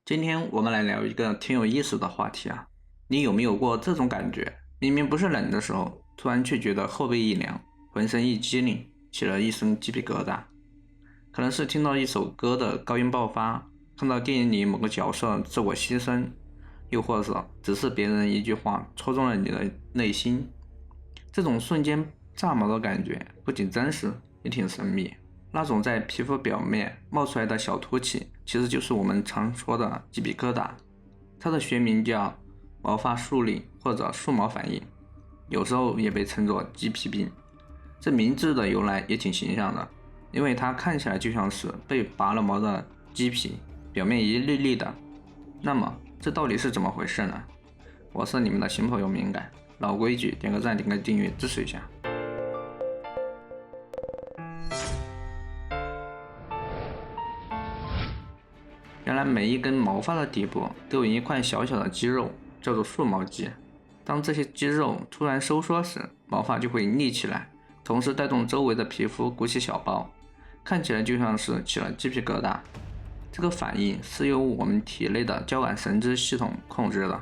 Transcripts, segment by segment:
今天我们来聊一个挺有意思的话题啊，你有没有过这种感觉？明明不是冷的时候，突然却觉得后背一凉，浑身一激灵，起了一身鸡皮疙瘩。可能是听到一首歌的高音爆发，看到电影里某个角色自我牺牲，又或者只是别人一句话戳中了你的内心。这种瞬间炸毛的感觉不仅真实，也挺神秘。那种在皮肤表面冒出来的小凸起，其实就是我们常说的鸡皮疙瘩。它的学名叫毛发竖立或者竖毛反应，有时候也被称作鸡皮病。这名字的由来也挺形象的，因为它看起来就像是被拔了毛的鸡皮，表面一粒粒的。那么这到底是怎么回事呢？我是你们的新朋友敏感，老规矩，点个赞，点个订阅，支持一下。原来每一根毛发的底部都有一块小小的肌肉，叫做竖毛肌。当这些肌肉突然收缩时，毛发就会立起来，同时带动周围的皮肤鼓起小包，看起来就像是起了鸡皮疙瘩。这个反应是由我们体内的交感神经系统控制的，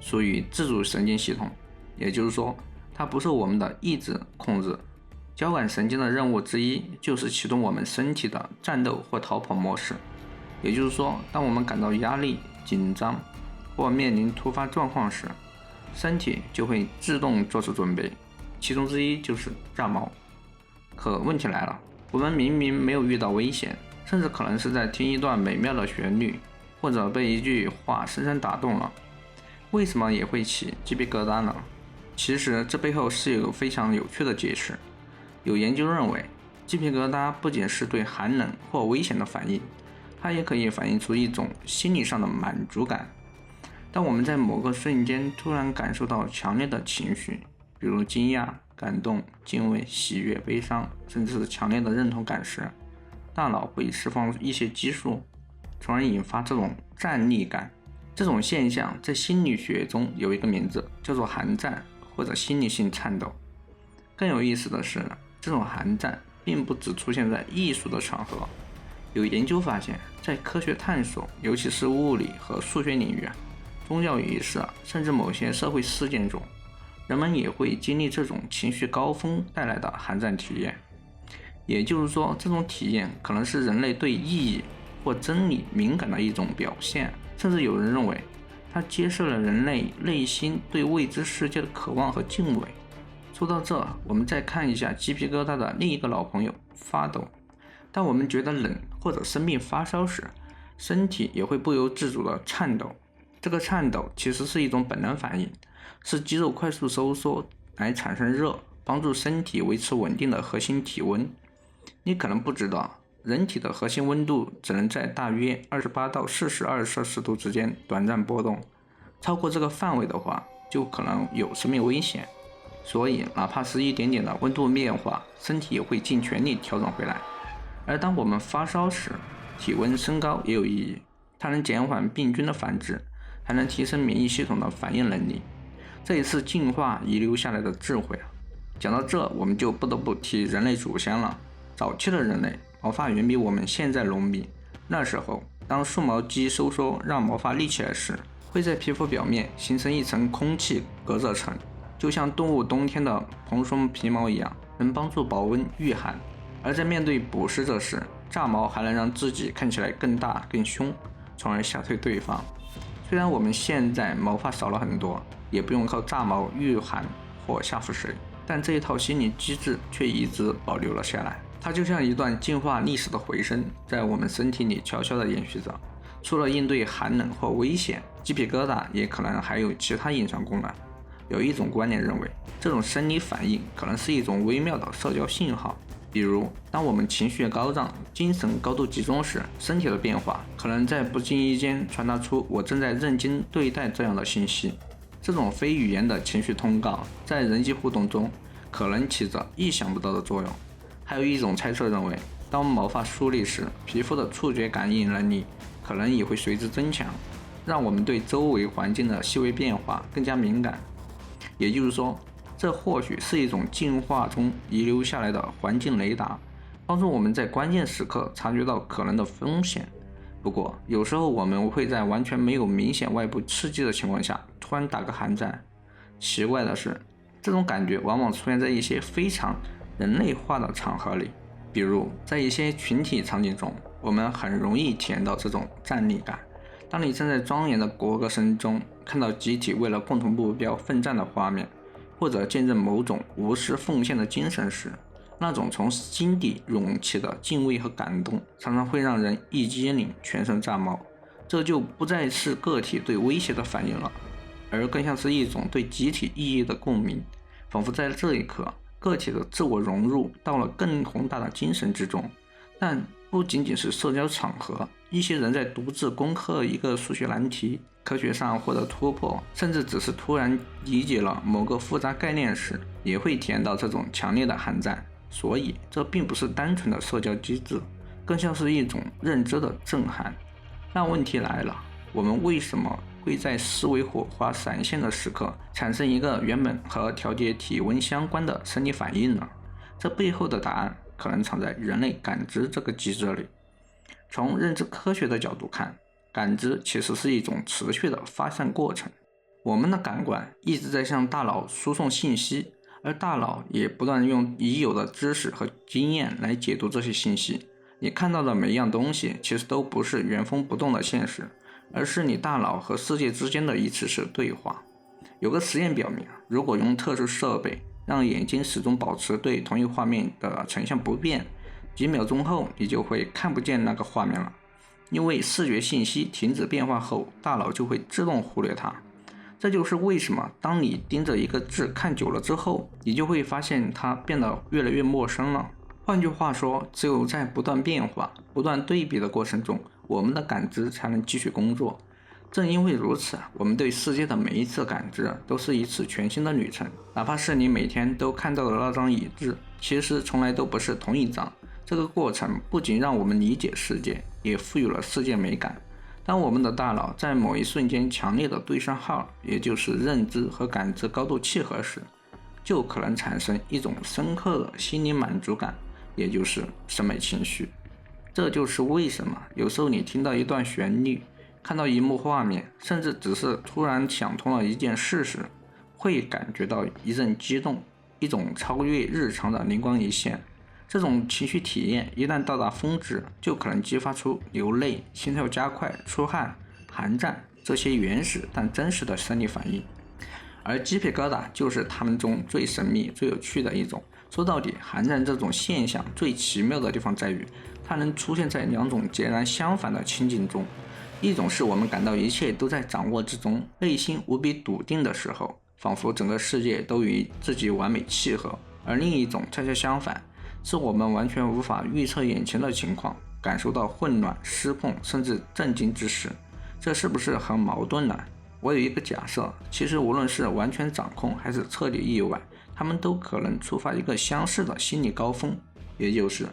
属于自主神经系统，也就是说，它不是我们的意志控制。交感神经的任务之一就是启动我们身体的战斗或逃跑模式。也就是说，当我们感到压力、紧张或面临突发状况时，身体就会自动做出准备，其中之一就是炸毛。可问题来了，我们明明没有遇到危险，甚至可能是在听一段美妙的旋律，或者被一句话深深打动了，为什么也会起鸡皮疙瘩呢？其实这背后是有非常有趣的解释。有研究认为，鸡皮疙瘩不仅是对寒冷或危险的反应，它也可以反映出一种心理上的满足感。当我们在某个瞬间突然感受到强烈的情绪，比如惊讶、感动、敬畏、喜悦、悲伤，甚至是强烈的认同感时，大脑会释放一些激素，从而引发这种战栗感。这种现象在心理学中有一个名字，叫做寒战或者心理性颤抖。更有意思的是，这种寒战并不只出现在艺术的场合。有研究发现，在科学探索，尤其是物理和数学领域，宗教仪式，甚至某些社会事件中，人们也会经历这种情绪高峰带来的寒战体验。也就是说，这种体验可能是人类对意义或真理敏感的一种表现，甚至有人认为，它揭示了人类内心对未知世界的渴望和敬畏。说到这，我们再看一下鸡皮疙瘩的另一个老朋友——发抖。当我们觉得冷或者生病发烧时，身体也会不由自主的颤抖。这个颤抖其实是一种本能反应，是肌肉快速收缩来产生热，帮助身体维持稳定的核心体温。你可能不知道，人体的核心温度只能在大约28到42摄氏度之间短暂波动，超过这个范围的话，就可能有生命危险。所以，哪怕是一点点的温度变化，身体也会尽全力调整回来。而当我们发烧时，体温升高也有意义，它能减缓病菌的繁殖，还能提升免疫系统的反应能力。这也是进化遗留下来的智慧啊。讲到这，我们就不得不提人类祖先了。早期的人类毛发远比我们现在浓密，那时候当竖毛肌收缩让毛发立起来时，会在皮肤表面形成一层空气隔热层，就像动物冬天的蓬松皮毛一样，能帮助保温御寒。而在面对捕食者时，炸毛还能让自己看起来更大更凶，从而吓退对方。虽然我们现在毛发少了很多，也不用靠炸毛御寒或吓唬谁，但这一套心理机制却一直保留了下来。它就像一段进化历史的回声，在我们身体里悄悄地延续着。除了应对寒冷或危险，鸡皮疙瘩也可能还有其他隐藏功能。有一种观点认为，这种生理反应可能是一种微妙的社交信号。比如，当我们情绪高涨、精神高度集中时，身体的变化可能在不经意间传达出“我正在认真对待”这样的信息。这种非语言的情绪通告，在人际互动中可能起着意想不到的作用。还有一种猜测认为，当毛发竖立时，皮肤的触觉感应能力可能也会随之增强，让我们对周围环境的细微变化更加敏感。也就是说，这或许是一种进化中遗留下来的环境雷达，帮助我们在关键时刻察觉到可能的风险。不过，有时候我们会在完全没有明显外部刺激的情况下，突然打个寒战。奇怪的是，这种感觉往往出现在一些非常人类化的场合里，比如在一些群体场景中，我们很容易体验到这种战力感。当你站在庄严的国歌声中，看到集体为了共同目标奋战的画面，或者见证某种无私奉献的精神时，那种从心底涌起的敬畏和感动，常常会让人一激灵，全身炸毛。这就不再是个体对威胁的反应了，而更像是一种对集体意义的共鸣，仿佛在这一刻，个体的自我融入到了更宏大的精神之中。但不仅仅是社交场合，一些人在独自攻克一个数学难题，科学上获得突破，甚至只是突然理解了某个复杂概念时，也会体验到这种强烈的寒战。所以这并不是单纯的社交机制，更像是一种认知的震撼。那问题来了，我们为什么会在思维火花闪现的时刻产生一个原本和调节体温相关的生理反应呢？这背后的答案可能藏在人类感知这个机制里。从认知科学的角度看，感知其实是一种持续的发散过程。我们的感官一直在向大脑输送信息，而大脑也不断用已有的知识和经验来解读这些信息。你看到的每一样东西其实都不是原封不动的现实，而是你大脑和世界之间的一次次对话。有个实验表明，如果用特殊设备让眼睛始终保持对同一画面的成像不变，几秒钟后你就会看不见那个画面了，因为视觉信息停止变化后，大脑就会自动忽略它。这就是为什么当你盯着一个字看久了之后，你就会发现它变得越来越陌生了。换句话说，只有在不断变化、不断对比的过程中，我们的感知才能继续工作。正因为如此，我们对世界的每一次感知都是一次全新的旅程。哪怕是你每天都看到的那张椅子，其实从来都不是同一张。这个过程不仅让我们理解世界，也赋予了世界美感。当我们的大脑在某一瞬间强烈的对上号，也就是认知和感知高度契合时，就可能产生一种深刻的心理满足感，也就是审美情绪。这就是为什么有时候你听到一段旋律，看到一幕画面，甚至只是突然想通了一件事时，会感觉到一阵激动，一种超越日常的灵光一现。这种情绪体验一旦到达峰值，就可能激发出流泪、心跳加快、出汗、寒战这些原始但真实的生理反应。而鸡皮疙瘩就是它们中最神秘、最有趣的一种。说到底，寒战这种现象最奇妙的地方在于，它能出现在两种截然相反的情境中。一种是我们感到一切都在掌握之中，内心无比笃定的时候，仿佛整个世界都与自己完美契合；而另一种恰恰相反，是我们完全无法预测眼前的情况，感受到混乱、失控甚至震惊之时。这是不是很矛盾呢？我有一个假设，其实无论是完全掌控还是彻底意外，他们都可能触发一个相似的心理高峰，也就是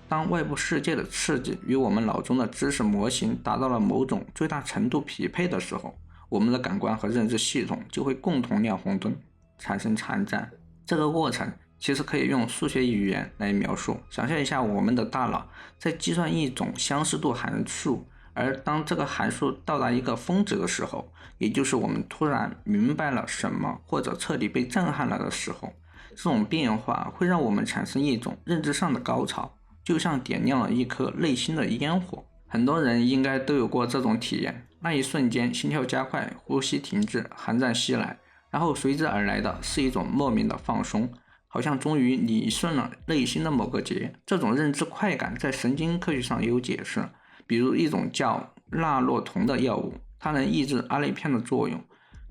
当外部世界的刺激与我们脑中的知识模型达到了某种最大程度匹配的时候，我们的感官和认知系统就会共同亮红灯，产生寒战。这个过程其实可以用数学语言来描述。想象一下，我们的大脑在计算一种相似度函数，而当这个函数到达一个峰值的时候，也就是我们突然明白了什么或者彻底被震撼了的时候，这种变化会让我们产生一种认知上的高潮，就像点亮了一颗内心的烟火。很多人应该都有过这种体验，那一瞬间心跳加快，呼吸停滞，寒战袭来，然后随之而来的是一种莫名的放松，好像终于理顺了内心的某个结。这种认知快感在神经科学上也有解释，比如一种叫纳洛酮的药物，它能抑制阿内片的作用，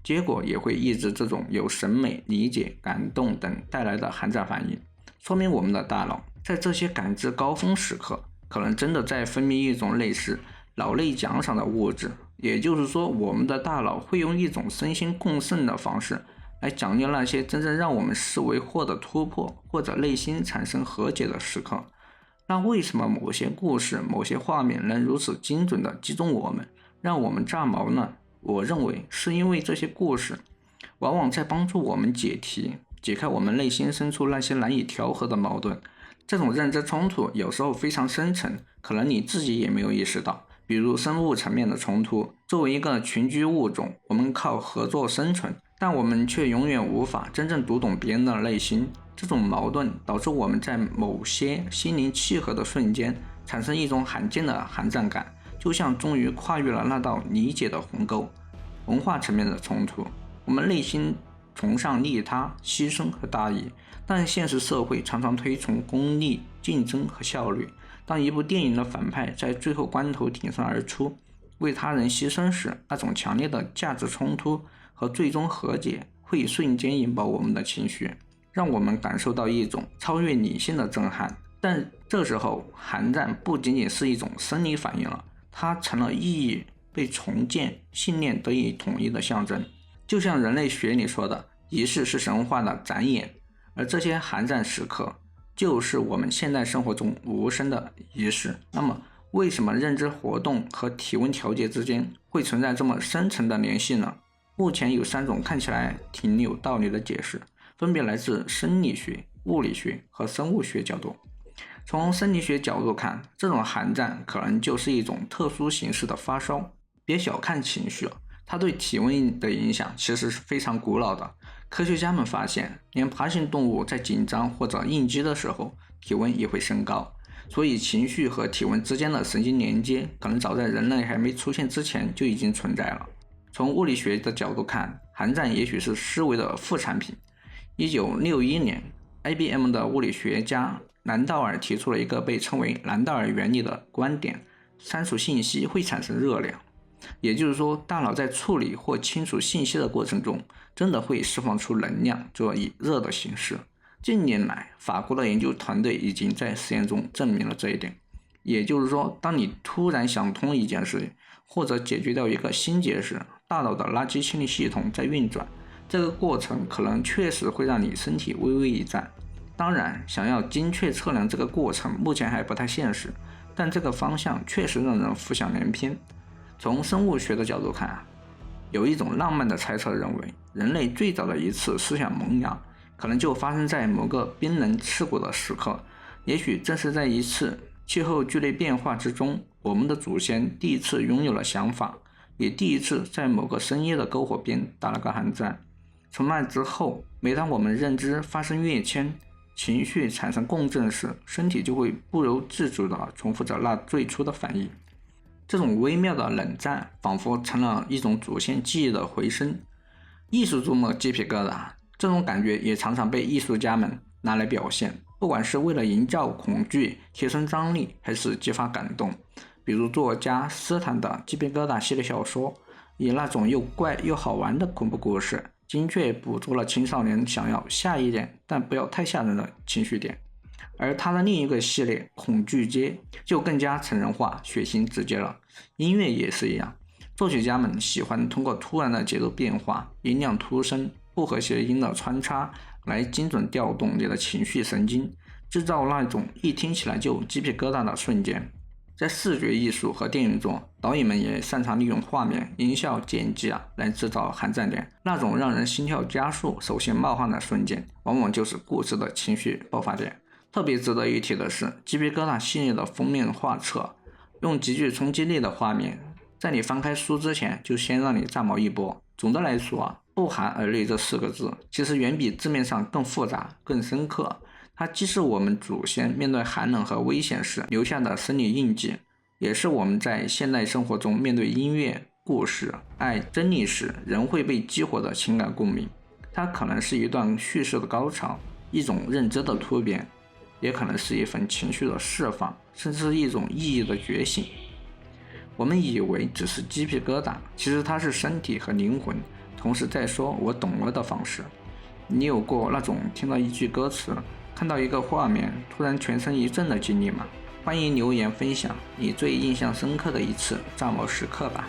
结果也会抑制这种由审美、理解、感动等带来的寒战反应，说明我们的大脑在这些感知高峰时刻，可能真的在分泌一种类似脑内奖赏的物质。也就是说，我们的大脑会用一种身心共振的方式来奖励那些真正让我们视为获得突破或者内心产生和解的时刻。那为什么某些故事、某些画面能如此精准地击中我们，让我们炸毛呢？我认为是因为这些故事往往在帮助我们解题，解开我们内心深处那些难以调和的矛盾。这种认知冲突有时候非常深沉，可能你自己也没有意识到，比如生物层面的冲突。作为一个群居物种，我们靠合作生存，但我们却永远无法真正读懂别人的内心。这种矛盾导致我们在某些心灵契合的瞬间产生一种罕见的寒战感，就像终于跨越了那道理解的鸿沟。文化层面的冲突，我们内心崇尚利他、牺牲和大义，但现实社会常常推崇功利、竞争和效率。当一部电影的反派在最后关头挺身而出，为他人牺牲时，那种强烈的价值冲突和最终和解会瞬间引爆我们的情绪，让我们感受到一种超越理性的震撼。但这时候，寒战不仅仅是一种生理反应了，它成了意义被重建、信念得以统一的象征。就像人类学里说的，仪式是神话的展演，而这些寒战时刻就是我们现代生活中无声的仪式。那么，为什么认知活动和体温调节之间会存在这么深层的联系呢？目前有3种看起来挺有道理的解释，分别来自生理学、物理学和生物学角度。从生理学角度看，这种寒战可能就是一种特殊形式的发烧。别小看情绪，它对体温的影响其实是非常古老的。科学家们发现，连爬行动物在紧张或者应激的时候，体温也会升高。所以情绪和体温之间的神经连接可能早在人类还没出现之前就已经存在了。从物理学的角度看，寒战也许是思维的副产品。1961年 IBM 的物理学家兰道尔提出了一个被称为兰道尔原理的观点：删除信息会产生热量。也就是说，大脑在处理或清除信息的过程中，真的会释放出能量，就以热的形式。近年来，法国的研究团队已经在实验中证明了这一点。也就是说，当你突然想通一件事，或者解决掉一个心结时，大脑的垃圾清理系统在运转，这个过程可能确实会让你身体微微一颤。当然，想要精确测量这个过程，目前还不太现实，但这个方向确实让人浮想联翩。从生物学的角度看，有一种浪漫的猜测认为，人类最早的一次思想萌芽可能就发生在某个冰冷刺骨的时刻。也许正是在一次气候剧烈变化之中，我们的祖先第一次拥有了想法，也第一次在某个深夜的篝火边打了个寒战。从那之后，每当我们认知发生跃迁，情绪产生共振时，身体就会不由自主地重复着那最初的反应。这种微妙的冷战仿佛成了一种祖先记忆的回声。艺术中的鸡皮疙瘩，这种感觉也常常被艺术家们拿来表现，不管是为了营造恐惧、提升张力，还是激发感动。比如作家斯坦的鸡皮疙瘩系列小说，以那种又怪又好玩的恐怖故事，精确捕捉了青少年想要吓一点但不要太吓人的情绪点。而他的另一个系列恐惧街就更加成人化、血腥直接了。音乐也是一样，作曲家们喜欢通过突然的节奏变化、音量突升、不和谐音的穿插来精准调动你的情绪神经，制造那种一听起来就鸡皮疙瘩的瞬间。在视觉艺术和电影中，导演们也擅长利用画面、音效、剪辑来制造寒战点。那种让人心跳加速、手心冒汗的瞬间，往往就是故事的情绪爆发点。特别值得一提的是，鸡皮疙瘩系列的封面画册用极具冲击力的画面，在你翻开书之前就先让你炸毛一波。总的来说，不寒而栗这4个字其实远比字面上更复杂、更深刻。它既是我们祖先面对寒冷和危险时留下的生理印记，也是我们在现代生活中面对音乐、故事、爱、真理时人会被激活的情感共鸣。它可能是一段叙事的高潮，一种认知的突变，也可能是一份情绪的释放，甚至是一种意义的觉醒。我们以为只是鸡皮疙瘩，其实它是身体和灵魂同时在说我懂了的方式。你有过那种听到一句歌词，看到一个画面，突然全身一震的经历吗？欢迎留言分享你最印象深刻的一次炸毛时刻吧。